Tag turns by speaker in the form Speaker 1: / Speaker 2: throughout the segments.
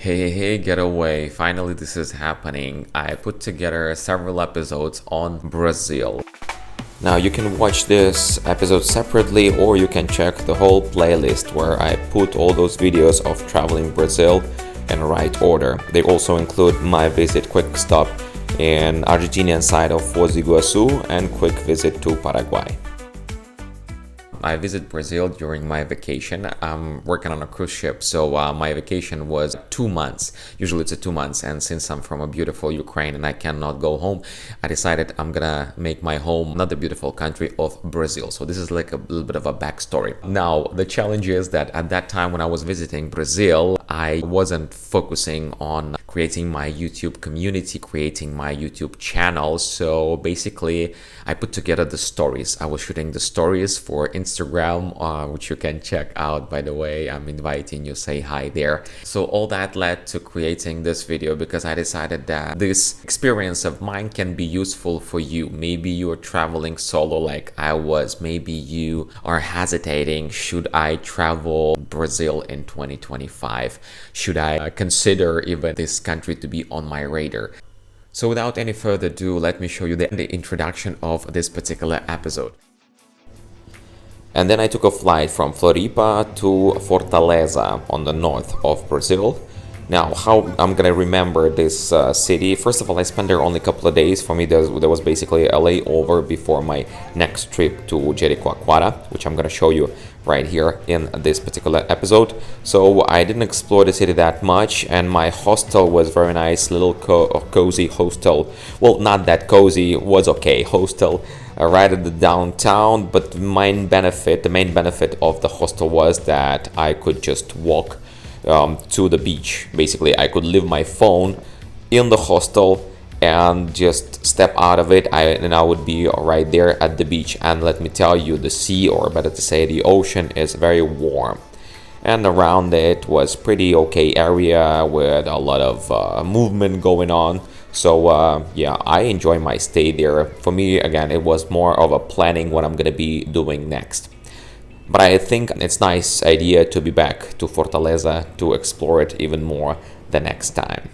Speaker 1: Hey, getaway. Finally, this is happening. I put together several episodes on Brazil. Now, you can watch this episode separately, or you can check the whole playlist where I put all those videos of traveling Brazil in right order. They also include my visit quick stop in Argentinian side of Foz do Iguaçu and quick visit to Paraguay. I visit Brazil during my vacation. I'm working on a cruise ship, so my vacation was 2 months. Usually it's 2 months, and since I'm from a beautiful Ukraine and I cannot go home, I decided I'm gonna make my home another beautiful country of Brazil. So this is like a little bit of a backstory. Now, the challenge is that at that time when I was visiting Brazil, I wasn't focusing on creating my YouTube community, creating my YouTube channel. So basically, I put together the stories. I was shooting the stories for Instagram, which you can check out, by the way. I'm inviting you, say hi there. So all that led to creating this video because I decided that this experience of mine can be useful for you. Maybe you're traveling solo like I was. Maybe you are hesitating. Should I travel Brazil in 2025? Should I consider even this country to be on my radar? So without any further ado, let me show you the introduction of this particular episode. And then I took a flight from Floripa to Fortaleza on the north of Brazil. Now, how I'm gonna remember this city? First of all, I spent there only a couple of days. For me, there was basically a layover before my next trip to Jericoacoara, which I'm gonna show you right here in this particular episode. So I didn't explore the city that much, and my hostel was very nice, little cozy hostel. Well, not that cozy, was okay hostel right at the downtown. But the main benefit of the hostel was that I could just walk to the beach. Basically, I could leave my phone in the hostel and just step out of it, and I would be right there at the beach. And let me tell you, the sea, or better to say the ocean, is very warm, and around it was pretty okay area with a lot of movement going on. So yeah, I enjoy my stay there. For me, again, it was more of a planning what I'm gonna be doing next. But I think it's a nice idea to be back to Fortaleza to explore it even more the next time.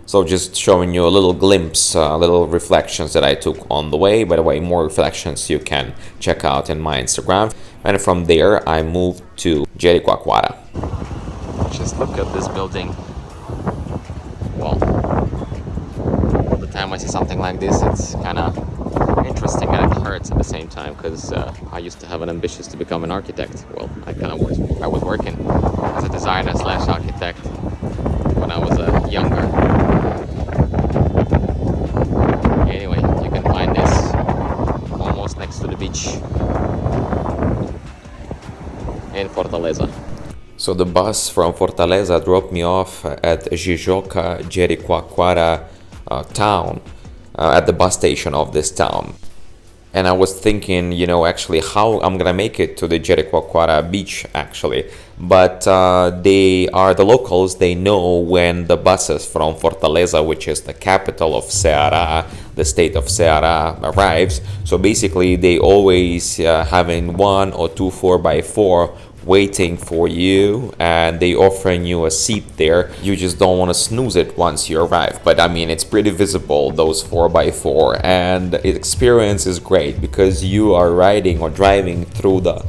Speaker 1: So just showing you a little glimpse, little reflections that I took on the way. By the way, more reflections you can check out in my Instagram. And from there, I moved to Jericoacoara. Just look at this building. Well, all the time I see something like this, it's kind of interesting and it hurts at the same time, because I used to have an ambition to become an architect. Well, I was working as a designer slash architect when I was younger. Anyway, you can find this almost next to the beach in Fortaleza. So the bus from Fortaleza dropped me off at Jericoacoara town, at the bus station of this town. And I was thinking, actually how I'm gonna make it to the Jericoacoara beach, actually. But the locals, they know when the buses from Fortaleza, which is the capital of Ceara, the state of Ceara, arrives. So basically, they always having 1 or 2 4x4 waiting for you, and they offering you a seat there. You just don't want to snooze it once you arrive. But I mean, it's pretty visible, those 4x4, and the experience is great because you are riding or driving through the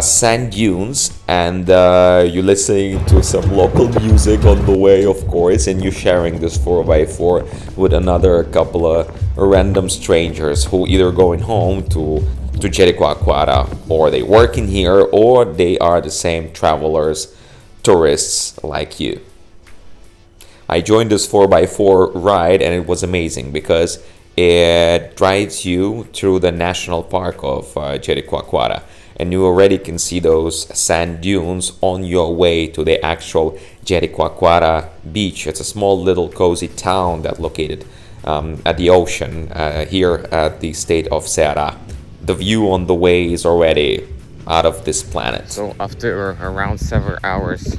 Speaker 1: sand dunes, and you're listening to some local music on the way, of course, and you're sharing this 4x4 with another couple of random strangers who either going home to Jericoacoara, or they work in here, or they are the same travelers, tourists like you. I joined this 4x4 ride, and it was amazing because it drives you through the national park of Jericoacoara, and you already can see those sand dunes on your way to the actual Jericoacoara beach. It's a small little cozy town that's located at the ocean here at the state of Ceara. The view on the way is already out of this planet. So after around several hours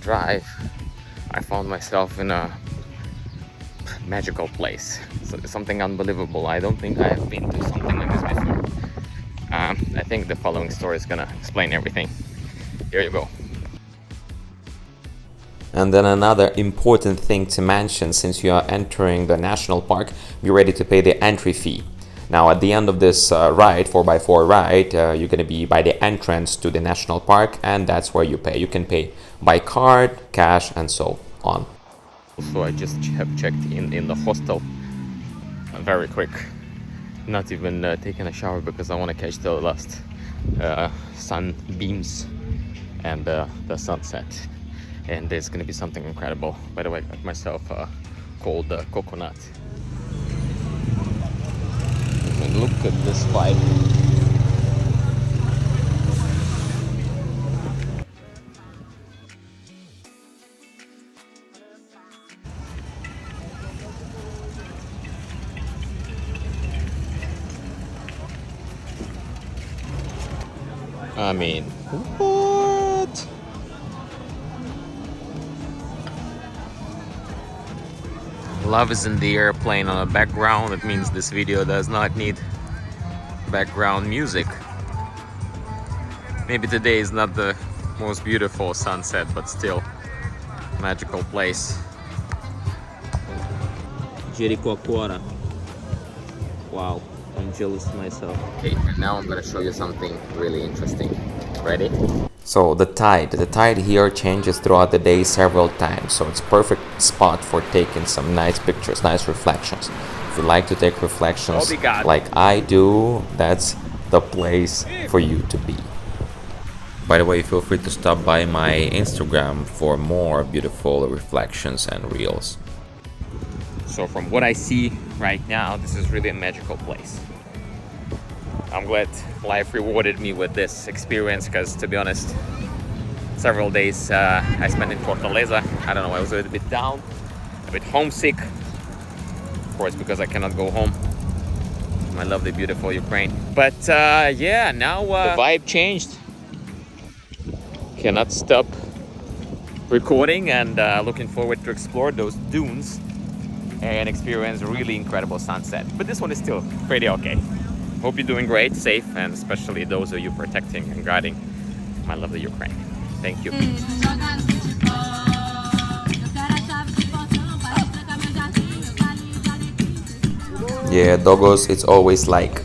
Speaker 1: drive, I found myself in a magical place. So it's something unbelievable. I don't think I have been to something like this before. I think the following story is gonna explain everything. Here you go. And then another important thing to mention, since you are entering the national park, be ready to pay the entry fee. Now at the end of this ride, 4x4 ride, you're going to be by the entrance to the national park, and that's where you pay. You can pay by card, cash, and so on. Also, I just have checked in the hostel very quick. Not even taking a shower because I want to catch the last sunbeams and the sunset. And there's going to be something incredible. By the way, I got myself a cold coconut. And look at this vibe. I mean, what? Love is in the air playing on the background. It means this video does not need background music. Maybe today is not the most beautiful sunset, but still magical place. Jericoacoara. Wow, I'm jealous myself. Okay, and now I'm gonna show you something really interesting. Ready? So the tide here changes throughout the day several times, so it's perfect spot for taking some nice pictures, nice reflections. If you like to take reflections like I do, that's the place for you to be. By the way, feel free to stop by my Instagram for more beautiful reflections and reels. So from what I see right now, this is really a magical place. I'm glad life rewarded me with this experience because, to be honest, several days I spent in Fortaleza. I don't know, I was a little bit down, a bit homesick. Of course, because I cannot go home. My lovely, beautiful Ukraine. But yeah, now the vibe changed. Cannot stop recording and looking forward to explore those dunes and experience a really incredible sunset. But this one is still pretty okay. Hope you're doing great, safe, and especially those of you protecting and guarding my lovely Ukraine. Thank you. Yeah, doggos, it's always like.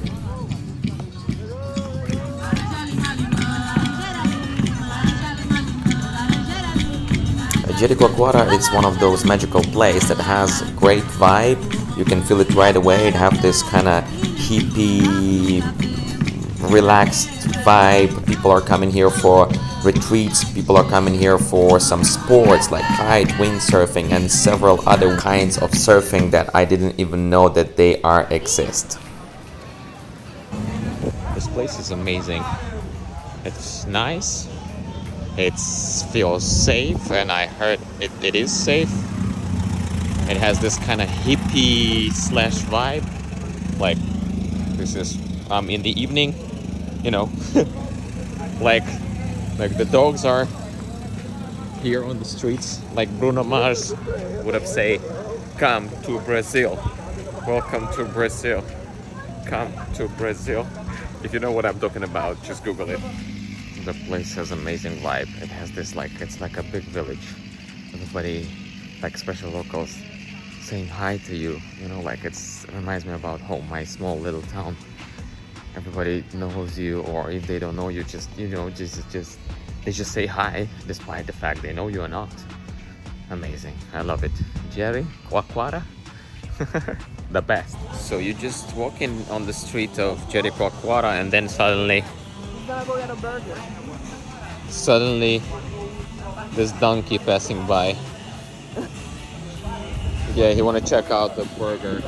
Speaker 1: Jericoacoara, it's one of those magical places that has a great vibe. You can feel it right away. It have this kind of hippie, relaxed vibe. People are coming here for retreats. People are coming here for some sports like kite, windsurfing, and several other kinds of surfing that I didn't even know that they exist. This place is amazing. It's nice. It feels safe, and I heard it is safe. It has this kind of hippie slash vibe. Like, this is in the evening, you know, like the dogs are here on the streets. Like Bruno Mars would have said, "Come to Brazil, welcome to Brazil, come to Brazil." If you know what I'm talking about, just Google it. The place has amazing vibe. It has this it's like a big village. Everybody, like special locals, saying hi to you. You know, like it reminds me about home, my small little town. Everybody knows you, or if they don't know you, just they just say hi, despite the fact they know you or not. Amazing. I love it. Jericoacoara, the best. So you're just walking on the street of Jericoacoara, and then suddenly this donkey passing by. Yeah, he wanna check out the burger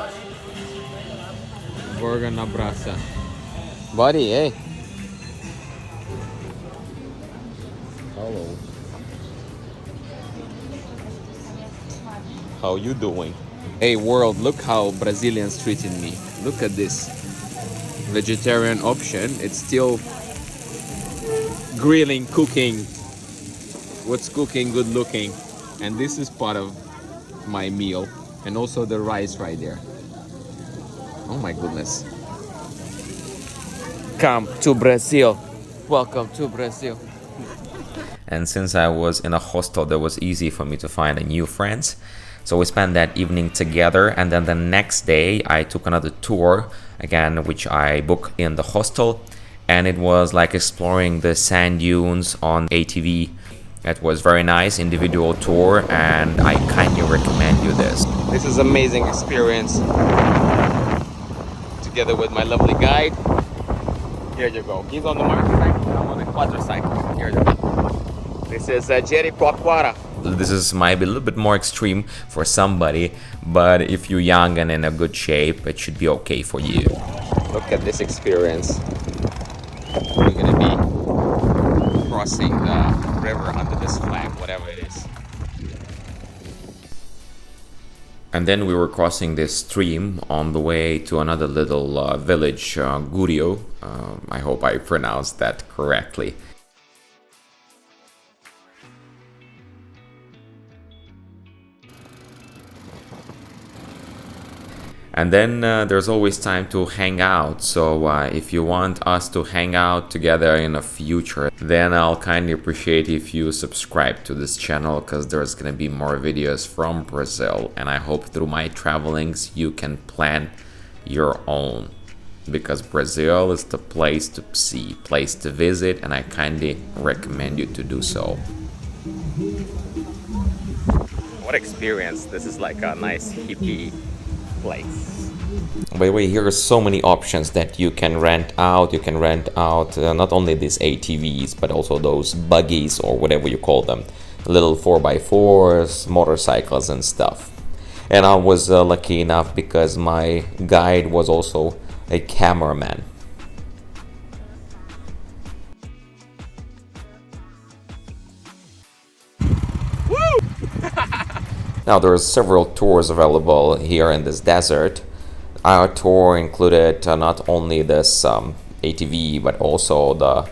Speaker 1: na brasa. Buddy, hey. Hello. How you doing? Hey world, look how Brazilians treated me. Look at this vegetarian option. It's still grilling, cooking. What's cooking, good looking. And this is part of my meal. And also the rice right there. Oh my goodness. Come to Brazil. Welcome to Brazil. and since I was in a hostel, that was easy for me to find a new friends. So we spent that evening together, and then the next day I took another tour again, which I booked in the hostel, and it was like exploring the sand dunes on ATV. It was very nice individual tour, and I kindly recommend you this. This is amazing experience together with my lovely guide. Here you go. He's on the motorcycle, I'm on the quadricycle. Here you go. This is Jericoacoara. This is might be a little bit more extreme for somebody, but if you're young and in a good shape, it should be okay for you. Look at this experience. We're gonna be crossing the river under this flag, whatever it is. And then we were crossing this stream on the way to another little village, Gurio. I hope I pronounced that correctly. And then there's always time to hang out, so if you want us to hang out together in the future, then I'll kindly appreciate if you subscribe to this channel, because there's gonna be more videos from Brazil, and I hope through my travelings you can plan your own, because Brazil is the place to see, place to visit, and I kindly recommend you to do so. What experience! This is like a nice hippie place. By the way, here are so many options that you can rent out. You can rent out not only these ATVs, but also those buggies or whatever you call them, little 4x4s, motorcycles and stuff. And I was lucky enough because my guide was also a cameraman. Now there are several tours available here in this desert. Our tour included not only this ATV, but also the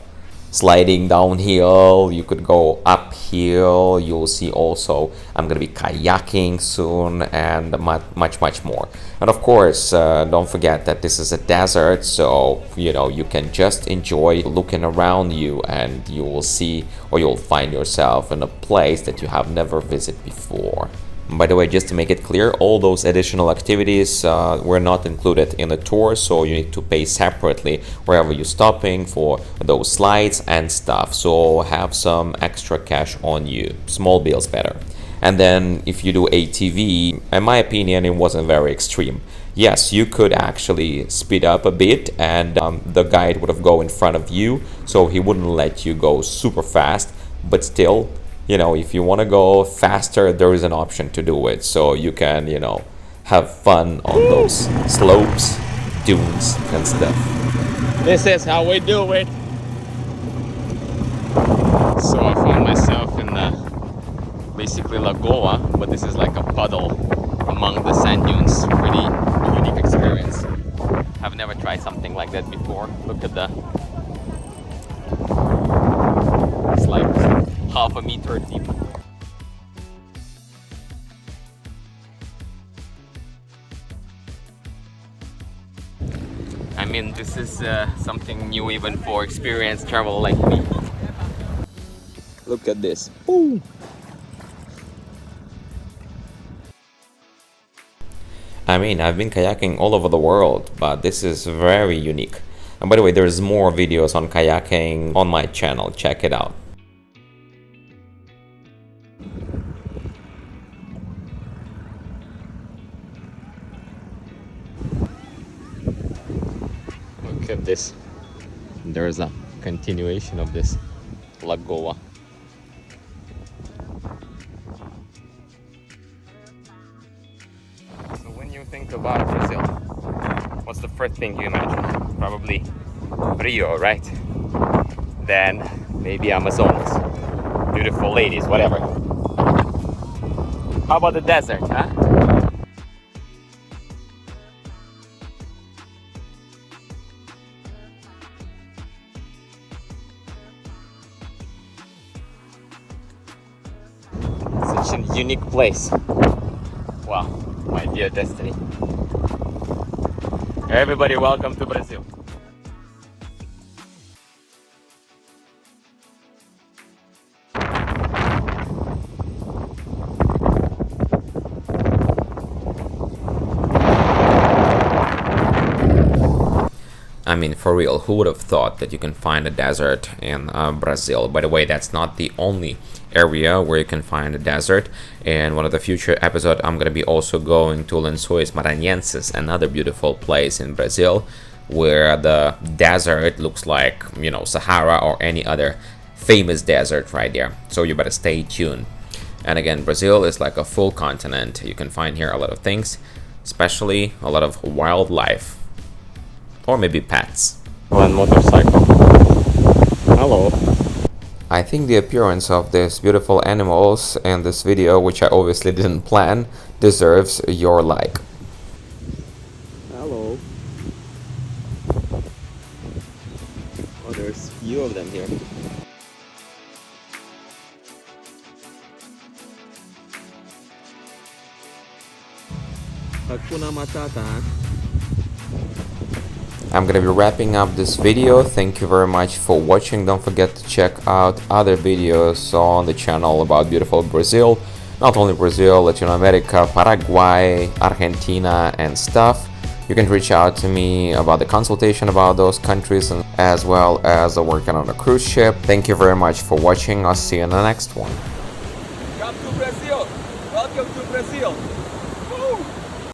Speaker 1: sliding downhill. You could go uphill. You'll see also I'm gonna be kayaking soon, and much more. And of course, don't forget that this is a desert, so you know you can just enjoy looking around you, and you will see, or you'll find yourself in a place that you have never visited before. By the way, just to make it clear, all those additional activities were not included in the tour, so you need to pay separately wherever you're stopping for those slides and stuff. So have some extra cash on you. Small bills better. And then if you do ATV, in my opinion, it wasn't very extreme. Yes, you could actually speed up a bit, and the guide would have go in front of you, so he wouldn't let you go super fast, but still, you know, if you want to go faster, there is an option to do it. So you can, you know, have fun on those slopes, dunes, and stuff. This is how we do it. So I found myself in basically Lagoa, but this is like a puddle among the sand dunes. Pretty unique experience. I've never tried something like that before. Look at it's like half a meter deep. I mean, this is something new even for experienced traveler like me. Look at this. Ooh. I mean, I've been kayaking all over the world, but this is very unique. And by the way, there's more videos on kayaking on my channel. Check it out. Look at this. There's a continuation of this lagoa. So when you think about Brazil, what's the first thing you imagine? Probably Rio, right? Then maybe Amazonas. Beautiful ladies, whatever. How about the desert, huh? Such a unique place. Wow, my dear destiny. Everybody, welcome to Brazil. I mean, for real, who would have thought that you can find a desert in Brazil? By the way, that's not the only area where you can find a desert. In one of the future episodes, I'm going to be also going to Lençóis Maranhenses, another beautiful place in Brazil, where the desert looks like, you know, Sahara or any other famous desert right there. So you better stay tuned. And again, Brazil is like a full continent. You can find here a lot of things, especially a lot of wildlife. Or maybe pets.
Speaker 2: One motorcycle. Hello.
Speaker 1: I think the appearance of these beautiful animals in this video, which I obviously didn't plan, deserves your like.
Speaker 2: Hello. Oh, there's few of them here. Hakuna Matata.
Speaker 1: I'm gonna be wrapping up this video. Thank you very much for watching. Don't forget to check out other videos on the channel about beautiful Brazil. Not only Brazil, Latin America, Paraguay, Argentina and stuff. You can reach out to me about the consultation about those countries, and as well as working on a cruise ship. Thank you very much for watching. I'll see you in the next one.